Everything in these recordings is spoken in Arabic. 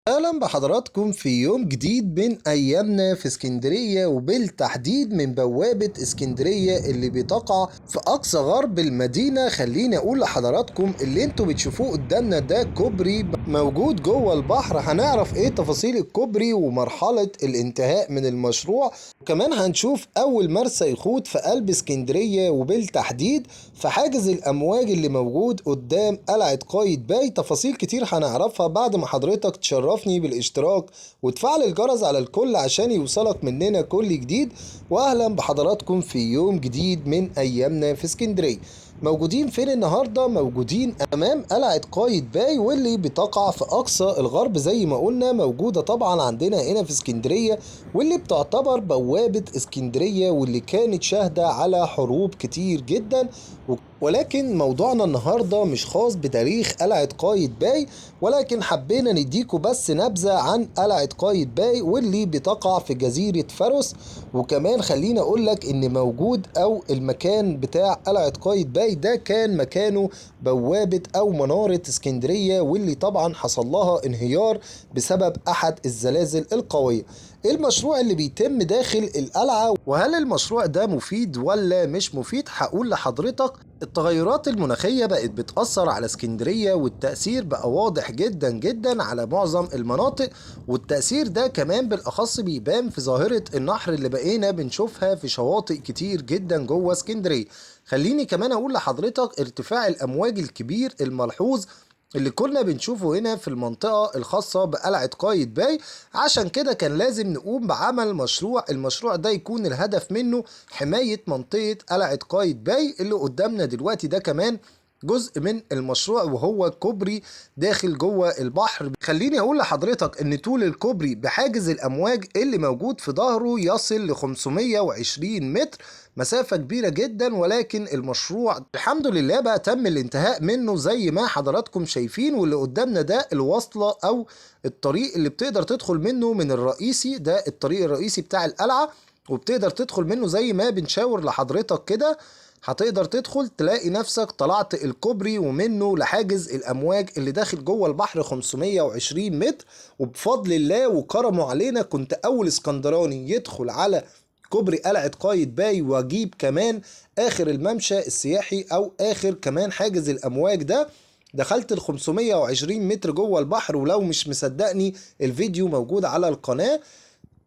اهلا بحضراتكم في يوم جديد من ايامنا في اسكندرية، وبالتحديد من بوابة اسكندرية اللي بتقع في اقصى غرب المدينة. خليني اقول لحضراتكم اللي انتوا بتشوفوه قدامنا ده كوبري موجود جوه البحر. هنعرف ايه تفاصيل الكوبري ومرحلة الانتهاء من المشروع، وكمان هنشوف اول مرسى يخوت في قلب اسكندرية، وبالتحديد في حاجز الامواج اللي موجود قدام قلعة قايتباي. تفاصيل كتير هنعرفها بعد ما حضرتك تشرفني بالاشتراك وتفعل الجرس على الكل عشان يوصلك مننا كل جديد. واهلا بحضراتكم في يوم جديد من ايامنا في اسكندرية. موجودين فين النهارده؟ موجودين امام قلعه قايتباي، واللي بتقع في اقصى الغرب زي ما قلنا. موجوده طبعا عندنا هنا في اسكندريه، واللي بتعتبر بوابه اسكندريه، واللي كانت شاهده على حروب كتير جدا. ولكن موضوعنا النهارده مش خاص بتاريخ قلعه قايتباي، ولكن حبينا نديكوا بس نبذه عن قلعه قايتباي واللي بتقع في جزيره فاروس. وكمان خليني اقول لك ان موجود او المكان بتاع قلعه قايتباي ده كان مكانه بوابه او مناره اسكندريه، واللي طبعا حصل لها انهيار بسبب احد الزلازل القويه. ايه المشروع اللي بيتم داخل القلعه، وهل المشروع ده مفيد ولا مش مفيد؟ هقول لحضرتك. التغيرات المناخية بقت بتأثر على اسكندرية، والتأثير بقى واضح جدا جدا على معظم المناطق. والتأثير ده كمان بالأخص بيبان في ظاهرة النحر اللي بقينا بنشوفها في شواطئ كتير جدا جوه اسكندرية. خليني كمان أقول لحضرتك ارتفاع الأمواج الكبير الملحوظ اللي كنا بنشوفه هنا في المنطقة الخاصة بقلعة قايتباي. عشان كده كان لازم نقوم بعمل مشروع. المشروع ده يكون الهدف منه حماية منطقة قلعة قايتباي اللي قدامنا دلوقتي. ده كمان جزء من المشروع، وهو كوبري داخل جوه البحر. خليني اقول لحضرتك ان طول الكوبري بحاجز الامواج اللي موجود في ظهره يصل ل 520 متر، مسافة كبيرة جدا. ولكن المشروع الحمد لله بقى تم الانتهاء منه زي ما حضراتكم شايفين. واللي قدامنا ده الوصلة او الطريق اللي بتقدر تدخل منه من الرئيسي. ده الطريق الرئيسي بتاع القلعة، وبتقدر تدخل منه زي ما بنشاور لحضرتك كده. هتقدر تدخل تلاقي نفسك طلعت الكوبري ومنه لحاجز الامواج اللي داخل جوه البحر 520 متر. وبفضل الله وكرمه علينا كنت اول اسكندراني يدخل على كوبري قلعة قايتباي، واجيب كمان اخر الممشى السياحي او اخر كمان حاجز الامواج ده. دخلت ال 520 متر جوه البحر، ولو مش مصدقني الفيديو موجود على القناة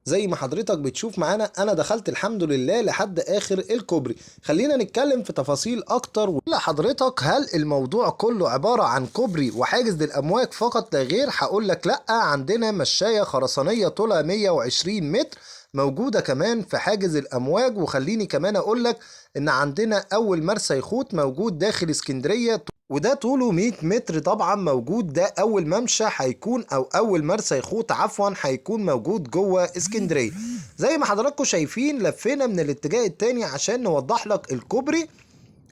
زي ما حضرتك بتشوف معانا. انا دخلت الحمد لله لحد اخر الكوبري. خلينا نتكلم في تفاصيل اكتر ولا حضرتك، هل الموضوع كله عبارة عن كوبري وحاجز للامواج فقط لا غير؟ هقول لك لا، عندنا مشاية خرسانية طولها 120 متر موجودة كمان في حاجز الامواج. وخليني كمان اقول لك ان عندنا اول مرسى يخوت موجود داخل اسكندرية، وده طوله 100 متر طبعا موجود. ده اول ممشى هيكون او اول مرسى يخوت عفوا هيكون موجود جوه اسكندريه. زي ما حضراتكم شايفين لفينا من الاتجاه التاني عشان نوضح لك الكوبري.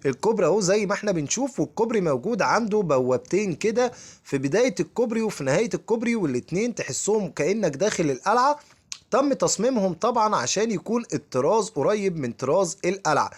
الكوبري اهو زي ما احنا بنشوف، والكوبري موجود عنده بوابتين كده في بدايه الكوبري وفي نهايه الكوبري، والاتنين تحسهم كانك داخل القلعه. تم تصميمهم طبعا عشان يكون الطراز قريب من طراز القلعه.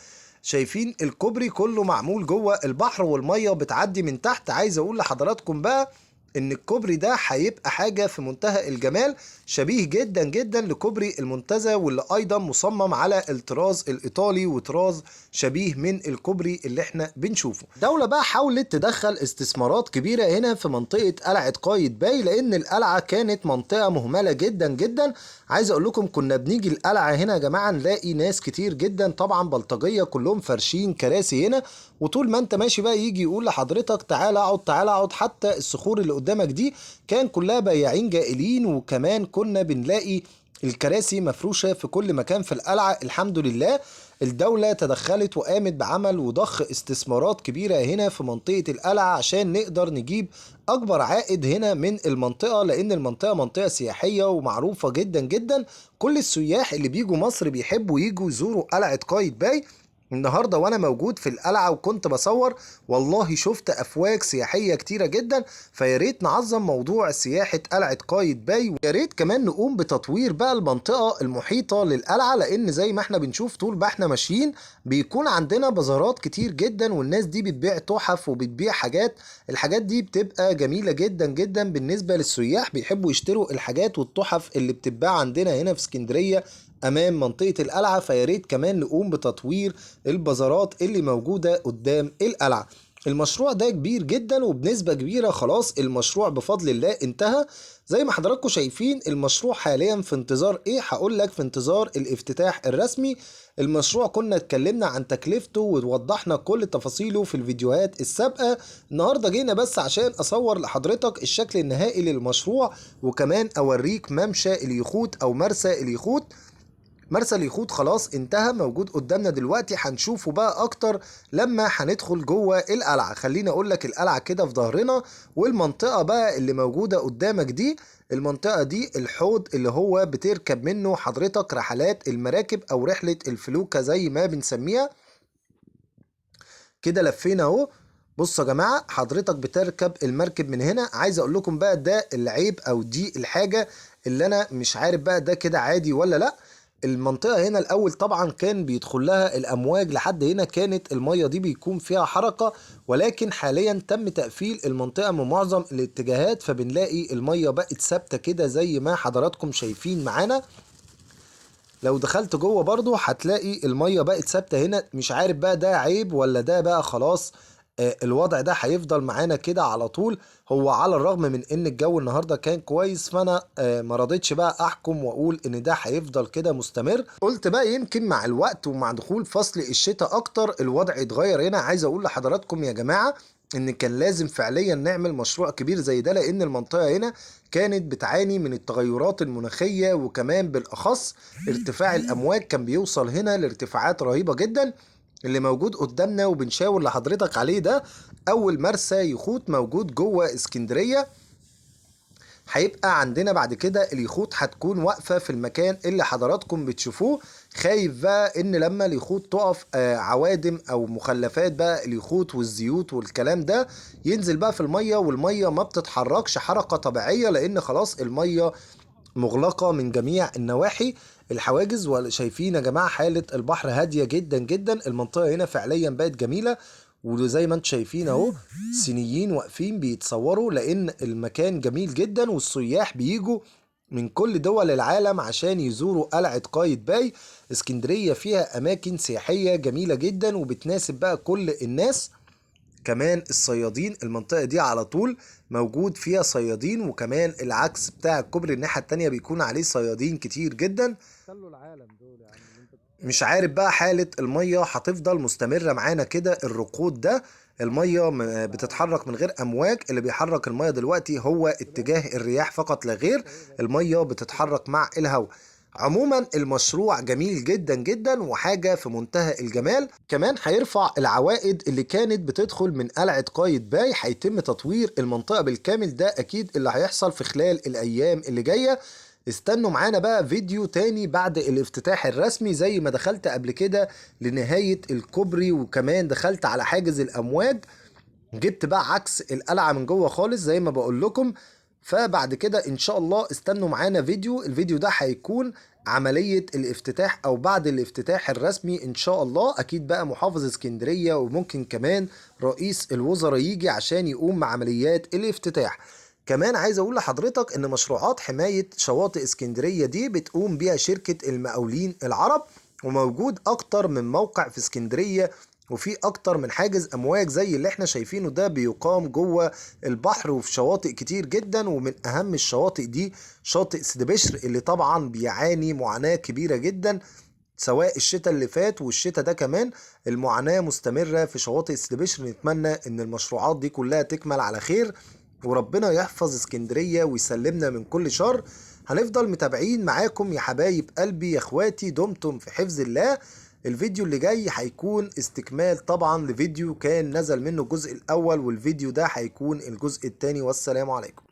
شايفين الكوبري كله معمول جوه البحر والميه بتعدي من تحت. عايز اقول لحضراتكم بقى ان الكوبري ده هيبقى حاجة في منتهى الجمال، شبيه جدا جدا لكوبري المنتزه، واللي ايضا مصمم على الطراز الايطالي وطراز شبيه من الكوبري اللي احنا بنشوفه. الدولة بقى حاولت تدخل استثمارات كبيرة هنا في منطقة قلعة قايتباي، لان القلعة كانت منطقة مهملة جدا جدا. عايز اقول لكم كنا بنيجي القلعة هنا يا جماعة نلاقي ناس كتير جدا طبعا بلطجية كلهم فرشين كراسي هنا، وطول ما انت ماشي بقى يجي يقول لحضرتك تعالى اقعد تعالى اقعد. حتى الصخور اللي قدامك دي كان كلها بياعين جائلين. وكمان كنا بنلاقي الكراسي مفروشة في كل مكان في القلعة. الحمد لله الدولة تدخلت وقامت بعمل وضخ استثمارات كبيرة هنا في منطقة القلعة عشان نقدر نجيب أكبر عائد هنا من المنطقة، لأن المنطقة منطقة سياحية ومعروفة جدا جدا. كل السياح اللي بيجوا مصر بيحبوا يجوا يزوروا قلعة قايتباي. النهارده وانا موجود في القلعه وكنت بصور، والله شفت افواج سياحيه كتيره جدا. فيا ريت نعظم موضوع سياحه قلعه قايتباي، ويا ريت كمان نقوم بتطوير بقى المنطقه المحيطه للقلعه، لان زي ما احنا بنشوف طول ما احنا ماشيين بيكون عندنا بازارات كتير جدا، والناس دي بتبيع تحف وبتبيع حاجات. الحاجات دي بتبقى جميله جدا جدا بالنسبه للسياح، بيحبوا يشتروا الحاجات والتحف اللي بتتباع عندنا هنا في اسكندريه امام منطقه القلعه. فيا ريت كمان نقوم بتطوير البازارات اللي موجودة قدام القلعة. المشروع ده كبير جدا، وبنسبة كبيرة خلاص المشروع بفضل الله انتهى. زي ما حضراتكم شايفين المشروع حاليا في انتظار ايه، هقول لك في انتظار الافتتاح الرسمي. المشروع كنا اتكلمنا عن تكلفته ووضحنا كل تفاصيله في الفيديوهات السابقة. النهاردة جينا بس عشان اصور لحضرتك الشكل النهائي للمشروع، وكمان اوريك ممشى اليخوت او مرسى اليخوت. مرسى اليخوت خلاص انتهى، موجود قدامنا دلوقتي، هنشوفه بقى اكتر لما هندخل جوه القلعه. خليني اقول لك القلعه كده في ظهرنا، والمنطقه بقى اللي موجوده قدامك دي، المنطقه دي الحوض اللي هو بتركب منه حضرتك رحلات المراكب او رحله الفلوكه زي ما بنسميها. كده لفينا اهو. بصوا يا جماعه، حضرتك بتركب المركب من هنا. عايز اقول لكم بقى ده العيب او دي الحاجه اللي انا مش عارف بقى ده كده عادي ولا لا. المنطقة هنا الأول طبعا كان بيدخل لها الأمواج لحد هنا، كانت المية دي بيكون فيها حركة، ولكن حاليا تم تقفيل المنطقة من معظم الاتجاهات، فبنلاقي المية بقت ثابتة كده زي ما حضراتكم شايفين معانا. لو دخلت جوه برضو هتلاقي المية بقت ثابتة هنا. مش عارف بقى ده عيب ولا ده بقى خلاص الوضع ده هيفضل معانا كده على طول. هو على الرغم من ان الجو النهارده كان كويس، فانا ما رضيتش بقى احكم واقول ان ده هيفضل كده مستمر. قلت بقى يمكن مع الوقت ومع دخول فصل الشتاء اكتر الوضع يتغير هنا. عايز اقول لحضراتكم يا جماعة ان كان لازم فعليا نعمل مشروع كبير زي ده، لان المنطقة هنا كانت بتعاني من التغيرات المناخية، وكمان بالاخص ارتفاع الامواج كان بيوصل هنا لارتفاعات رهيبة جدا. اللي موجود قدامنا وبنشاور لحضرتك عليه ده اول مرسى يخوت موجود جوه اسكندرية. هيبقى عندنا بعد كده اليخوت هتكون واقفة في المكان اللي حضراتكم بتشوفوه. خايف بقى ان لما اليخوت تقف عوادم او مخلفات بقى اليخوت والزيوت والكلام ده ينزل بقى في المية، والمية ما بتتحركش حركة طبيعية، لان خلاص المية مغلقة من جميع النواحي. الحواجز وشايفين يا جماعة حالة البحر هادية جدا جدا. المنطقة هنا فعليا بقت جميلة، وزي ما انتم شايفين اهو صينيين واقفين بيتصوروا، لان المكان جميل جدا، والسياح بيجوا من كل دول العالم عشان يزوروا قلعة قايتباي. اسكندرية فيها اماكن سياحية جميلة جدا وبتناسب بقى كل الناس. كمان الصيادين، المنطقة دي على طول موجود فيها صيادين، وكمان العكس بتاع الكوبري الناحية التانية بيكون عليه صيادين كتير جدا. خلوا العالم دول يا عم اللي انت مش عارف بقى حالة المية هتفضل مستمرة معانا كده الركود ده. المية بتتحرك من غير أمواج، اللي بيحرك المية دلوقتي هو اتجاه الرياح فقط لا غير. المية بتتحرك مع الهواء. عموما المشروع جميل جدا جدا وحاجة في منتهى الجمال. كمان هيرفع العوائد اللي كانت بتدخل من قلعة قايتباي. هيتم تطوير المنطقة بالكامل، ده أكيد اللي هيحصل في خلال الأيام اللي جاية. استنوا معانا بقى فيديو تاني بعد الافتتاح الرسمي، زي ما دخلت قبل كده لنهاية الكوبري، وكمان دخلت على حاجز الأمواج، جبت بقى عكس القلعة من جوه خالص زي ما بقول لكم. فبعد كده ان شاء الله استنوا معانا الفيديو ده هيكون عملية الافتتاح او بعد الافتتاح الرسمي ان شاء الله. اكيد بقى محافظ اسكندرية وممكن كمان رئيس الوزراء يجي عشان يقوم مع عمليات الافتتاح. كمان عايز اقول لحضرتك ان مشروعات حماية شواطئ اسكندرية دي بتقوم بيها شركة المقاولين العرب، وموجود اكتر من موقع في اسكندرية، وفي اكتر من حاجز امواج زي اللي احنا شايفينه ده بيقام جوه البحر وفي شواطئ كتير جدا. ومن اهم الشواطئ دي شاطئ سيدي بشر، اللي طبعا بيعاني معاناة كبيرة جدا سواء الشتاء اللي فات والشتاء ده كمان. المعاناة مستمرة في شواطئ سيدي بشر. نتمنى ان المشروعات دي كلها تكمل على خير، وربنا يحفظ اسكندرية ويسلمنا من كل شر. هنفضل متابعين معاكم يا حبايب قلبي يا اخواتي، دمتم في حفظ الله. الفيديو اللي جاي هيكون استكمال طبعا لفيديو كان نزل منه الجزء الاول، والفيديو ده هيكون الجزء الثاني. والسلام عليكم.